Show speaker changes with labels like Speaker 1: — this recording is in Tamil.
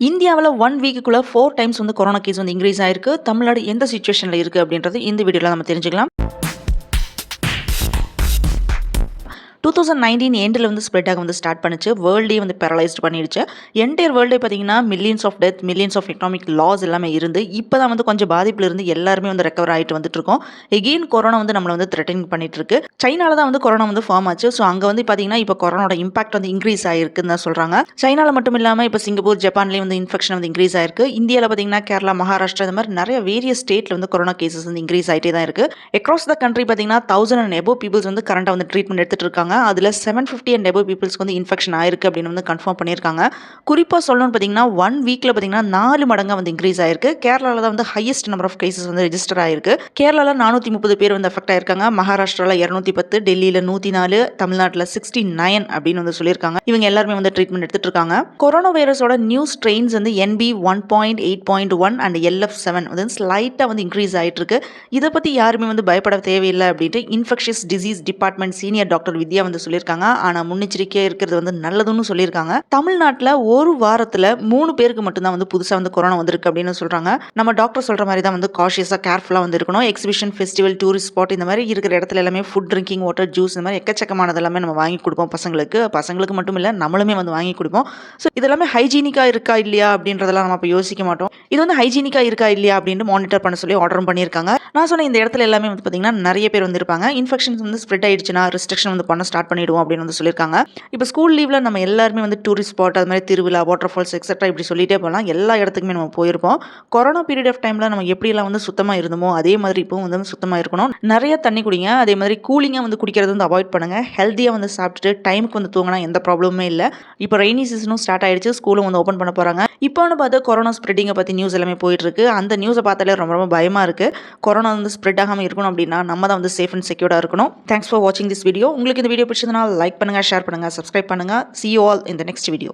Speaker 1: இந்தியாவில் 1 வீக்குள்ள 4 டைம்ஸ் வந்து கொரோனா கேஸ் வந்து இன்க்ரீஸ் ஆயிருக்கு. தமிழ்நாடு எந்த சிச்சுவேஷனில் இருக்குது அப்படின்றது இந்த வீடியோவில் நம்ம தெரிஞ்சுக்கலாம். 2019 எண்டில் வந்து ஸ்ப்ரெட் ஆக வந்து ஸ்டார்ட் பண்ணிச்சு. வேர்ல்டே வந்து பேரலைஸ்ட் பண்ணிடுச்சு. என்டையர் வேர்ல்டே பார்த்தீங்கன்னா millions of death, millions of economic loss எல்லாமே இருந்து இப்போ தான் வந்து கொஞ்சம் பாதிப்பில் இருந்து எல்லாருமே வந்து ரெக்கவர் ஆகிட்டு வந்துட்டு இருக்கோம். எகெயின் கொரோனா வந்து நம்மளை வந்து த்ரெட்டனிங் பண்ணிட்டு இருக்கு. சைனால தான் வந்து கொரோனா வந்து ஃபார்ம் ஆச்சு. ஸோ அங்கே வந்து பார்த்தீங்கன்னா இப்போ கொரோனாவோட இம்பாக்ட் வந்து இன்க்ரீஸ் ஆகிருக்குன்னு தான் சொல்கிறாங்க. சைனாவில் மட்டும் இல்லாமல் இப்போ சிங்கப்பூர், ஜப்பான்லேயும் வந்து இன்ஃபெக்ஷன் வந்து இன்க்ரீஸ் ஆயிருக்கு. இந்தியாவில் பார்த்தீங்கன்னா கேரளா, மகாராஷ்டிரா இந்த மாதிரி நிறைய வேரியஸ் ஸ்டேட்டில் வந்து கொரோனா கேசஸ் வந்து இன்க்ரீஸ் ஆகிட்டே தான் இருக்குது. அக்ராஸ் த கண்ட்ரி பார்த்தீங்கன்னா 1000 and above பீப்புள்ஸ் வந்து கரண்டாக வந்து ட்ரீட்மெண்ட் எடுத்துட்டு இருக்காங்க. அதில் 750 and above பீப்புள்ஸ்க்கு வந்து இன்ஃபெக்ஷன் ஆயிருக்கு அப்படின்னு வந்து கன்ஃபார்ம் பண்ணியிருக்காங்க. குறிப்பாக சொல்லணும்னு பார்த்தீங்கன்னா 1 வீக்கில் பார்த்தீங்கன்னா 4 மடங்காக வந்து இன்க்ரீஸ் ஆயிருக்கு. கேரளாவில் தான் வந்து ஹையஸ்ட் நம்பர் ஆஃப் கேசஸ் வந்து ரெஜிஸ்டர் ஆயிருக்கு. கேரளாவில் 430 பேர் வந்து அஃபெக்ட் ஆயிருக்காங்க. மகாராஷ்டிராவில் 210, டெல்லியில் 104, தமிழ்நாட்டில் 69 அப்படின்னு வந்து சொல்லியிருக்காங்க. இவங்க எல்லாருமே வந்து ட்ரீட்மெண்ட் எடுத்துட்டு இருக்காங்க. கொரோனா வைரஸோட நியூ ஸ்ட்ரெயின்ஸ் வந்து NB 1.8.1 அண்ட் LF7 வந்து ஸ்லைட்டாக வந்து இன்க்ரீஸ் ஆயிட்டு இருக்கு. இதை பற்றி யாருமே வந்து பயப்பட தேவையில்லை அப்படின்ட்டு infectious disease department senior doctor Vidya வந்து சொல்லியிருக்காங்க. ஆனால் முன்னெச்சரிக்கையாக இருக்கிறது வந்து நல்லதுன்னு சொல்லியிருக்காங்க. தமிழ்நாட்டில் ஒரு வாரத்தில் 3 பேருக்கு மட்டும்தான் வந்து புதுசாக வந்து கொரோனா வந்திருக்கு அப்படின்னு சொல்கிறாங்க. நம்ம டாக்டர் சொல்கிற மாதிரி தான் வந்து காஷியஸாக கேர்ஃபுல்லாக வந்து இருக்கணும். எக்ஸிபிஷன், ஃபெஸ்டிவல், டூரிஸ்ட் ஸ்பாட் இந்த மாதிரி இருக்கிற இடத்துல எல்லாமே ஃபுட், ட்ரிங்கிங் வாட்டர், ஜூஸ் இந்த மாதிரி எக்கச்சக்கமானது எல்லாமே நம்ம வாங்கி கொடுப்போம் பசங்களுக்கு மட்டும் இல்லை, நம்மளுமே வந்து வாங்கி கொடுப்போம். ஸோ இதெல்லாமே ஹைஜீனிக்காக இருக்கா இல்லையா அப்படின்றதெல்லாம் நம்ம இப்போ யோசிக்க மாட்டோம். இது வந்து ஹைஜீனிக்காக இருக்கா இல்லையா அப்படின்னு மானிட்டர் பண்ண சொல்லி ஆர்டரும் பண்ணியிருக்காங்க. நான் சொன்ன இந்த இடத்துல எல்லாமே வந்து பார்த்தீங்கன்னா நிறைய பேர் வந்து இருப்பாங்க. இன்ஃபெக்ஷன்ஸ் வந்து ஸ்ப்ரெட் ஆயிடுச்சுன்னா ரெஸ்ட்ரிக்ஷன் வந்து பண்ண ஸ்டார்ட் பண்ணிடுவோம் அப்படின்னு வந்து சொல்லியிருக்காங்க. இப்போ ஸ்கூல் லீவ்ல நம்ம எல்லாருமே வந்து டூரிஸ்ட் ஸ்பாட், அது மாதிரி திருவிழா, வாட்டர் ஃபால்ஸ் எக்ஸெட்ரா இப்படி சொல்லிட்டே போகலாம். எல்லா இடத்துக்குமே நம்ம போயிருப்போம். கொரோனா பீரியட் ஆஃப் டைமில் நம்ம எப்படியெல்லாம் வந்து சுத்தமாக இருந்தோமோ அதே மாதிரி இப்போ வந்து சுத்தமாக இருக்கணும். நிறைய தண்ணி குடிங்க. அதே மாதிரி கூலிங்காக வந்து குடிக்கிறது வந்து அவாய்ட் பண்ணுங்க. ஹெல்த்தியாக வந்து சாப்பிட்டுட்டு டைமுக்கு வந்து தூங்கினா எந்த ப்ராப்ளமே இல்லை. இப்போ ரெய்னி சீசனும் ஸ்டார்ட் ஆயிடுச்சு. ஸ்கூலும் வந்து ஓப்பன் பண்ண போகிறாங்க. இப்போன்னு பார்த்து கொரோனா ஸ்ப்ரெட்டிங்கை பற்றி நியூஸ் எல்லாமே போயிட்டு இருக்கு. அந்த நியூஸை பார்த்தாலே ரொம்ப ரொம்ப பயமாக இருக்கு. கொரோனா வந்து ஸ்ப்ரெட் ஆகாமல் இருக்கணும் அப்படின்னா நம்ம தான் வந்து சேஃப் அண்ட் செக்யூர்டாக இருக்கணும். தேங்க்ஸ் ஃபார் வாட்சிங் திஸ் வீடியோ. உங்களுக்கு இந்த வீடியோ பிடிச்சதுனா லைக் பண்ணுங்க, ஷேர் பண்ணுங்க, சப்ஸ்கிரைப் பண்ணுங்க. See you all in the next video.